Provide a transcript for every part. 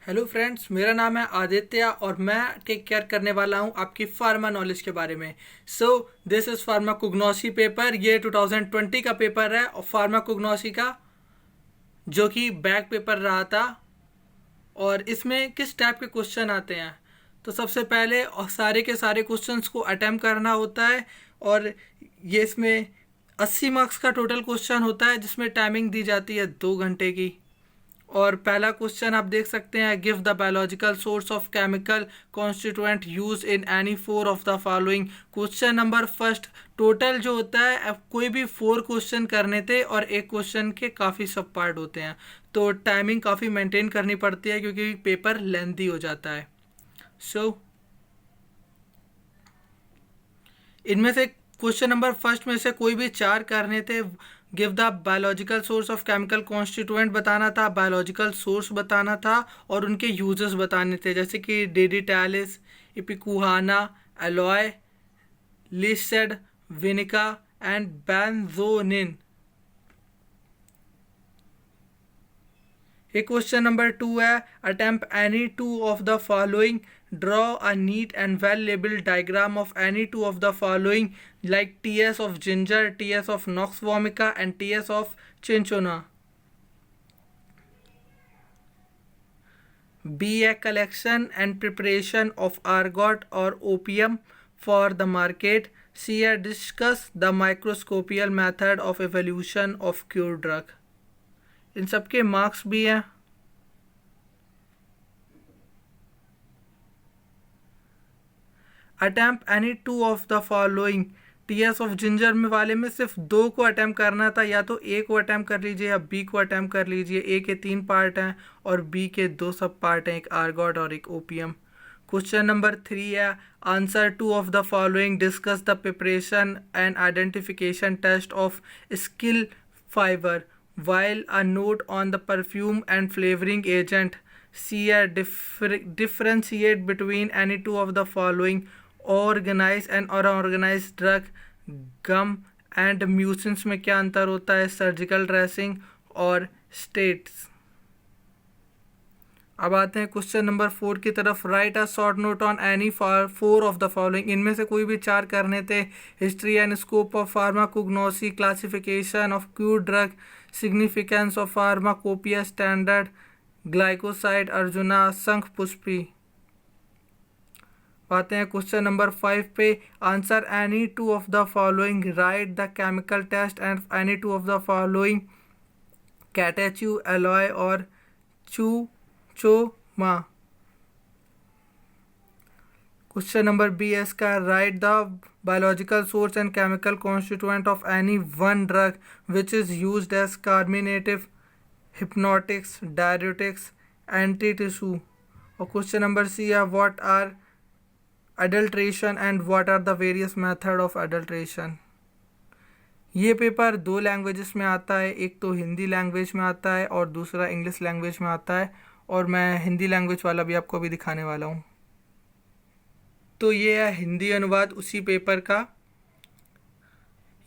Hello friends, मेरा नाम है आदित्य और मैं टेक केयर करने वाला हूं आपकी फार्मा नॉलेज के बारे में। So this is pharmacognosy paper. ये 2020 का पेपर है और फार्माकोग्नोसी का, जो कि बैक पेपर रहा था। और इसमें किस टाइप के क्वेश्चन आते हैं, तो सबसे पहले और सारे के सारे क्वेश्चंस को अटेम्प्ट करना होता है। और ये इसमें 80 मार्क्स का टोटल क्वेश्चन होता है, जिसमें टाइमिंग दी जाती है 2 घंटे की। और पहला क्वेश्चन आप देख सकते हैं, give the biological source of chemical constituent use in any four of the following. Question number first. Total जो होता है, अब कोई भी 4 क्वेश्चन करने थे और एक क्वेश्चन के काफ़ी सब पार्ट होते हैं, तो टाइमिंग काफ़ी मेंटेन करनी पड़ती है क्योंकि पेपर लेंथी हो जाता है। सो इनमें से क्वेश्चन नंबर फर्स्ट में से कोई भी 4 करने थे। Give the biological source of chemical constituent बताना था, बायोलॉजिकल सोर्स बताना था और उनके यूजेस बताने थे, जैसे कि digitalis, ipecacuanha, aloe, linseed, vinca and benzoin. ये क्वेश्चन नंबर 2 है, attempt any two of the following, draw a neat and well labelled diagram of any two of the following like TS of ginger, TS of nux vomica and TS of cinchona. B A collection and preparation of ergot और opium for the market. C A discuss the microscopical method of evolution of crude drug. इन सबके marks भी हैं। Attempt any two of the following. TS of ginger में वाले में सिर्फ 2 को attempt करना था, या तो ए को अटेम्प्ट कर लीजिए या बी को अटेम्प्ट कर लीजिए। ए के 3 पार्ट हैं और बी के 2 सब पार्ट हैं, एक आर्गोट और एक ओपियम। क्वेश्चन नंबर 3 है, answer 2 of the following, discuss the preparation and identification test of skill fibre while a note on the perfume and flavoring agent. See a differentiate between any two of the following: organized and unorganized drug, gum and mucins में क्या अंतर होता है, surgical dressing और states. अब आते हैं question number 4 की तरफ। Right a short note on any 4 of the following. इनमें से कोई भी 4 करने थे। History and scope of pharmacognosy, classification of crude drug, significance of pharmacopoeia standard, glycoside arjuna, Shankhpushpi. आते हैं क्वेश्चन नंबर 5 पे। Answer any two of the following, write the chemical test and any two of the following, catechu, aloe और cinchona. Question number B है इसका, right the biological source and chemical constituent of any one drug which is used as carminative, hypnotics, diuretics, antitussive. और question number C है, what are adulteration and what are the various method of adulteration. ये paper 2 languages में आता है, एक तो Hindi language में आता है और दूसरा इंग्लिश लैंग्वेज में आता है, और मैं हिंदी लैंग्वेज वाला भी आपको अभी दिखाने वाला हूँ। तो ये है हिंदी अनुवाद उसी पेपर का।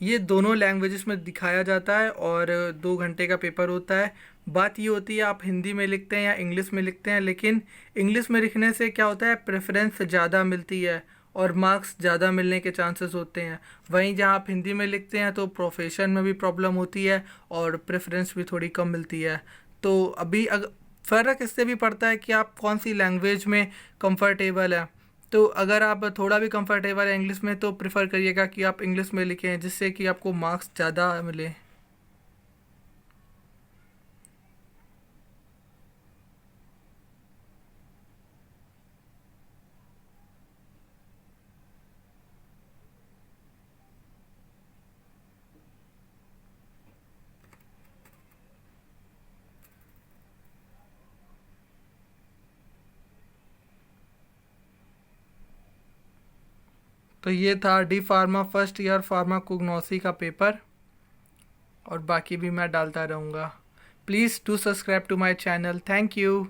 ये दोनों लैंग्वेजेस में दिखाया जाता है और 2 घंटे का पेपर होता है। बात ये होती है, आप हिंदी में लिखते हैं या इंग्लिश में लिखते हैं, लेकिन इंग्लिश में लिखने से क्या होता है, प्रेफरेंस ज़्यादा मिलती है और मार्क्स ज़्यादा मिलने के चांसेस होते हैं। वहीं जहाँ आप हिंदी में लिखते हैं तो प्रोफेशन में भी प्रॉब्लम होती है और प्रेफरेंस भी थोड़ी कम मिलती है। तो अभी फ़र्क इससे भी पड़ता है कि आप कौन सी लैंग्वेज में कंफर्टेबल है। तो अगर आप थोड़ा भी कंफर्टेबल है इंग्लिश में, तो प्रेफर करिएगा कि आप इंग्लिश में लिखें, जिससे कि आपको मार्क्स ज़्यादा मिले। तो ये था D pharma first year pharmacognosy का पेपर, और बाकी भी मैं डालता रहूँगा। Please do subscribe to my channel. Thank you.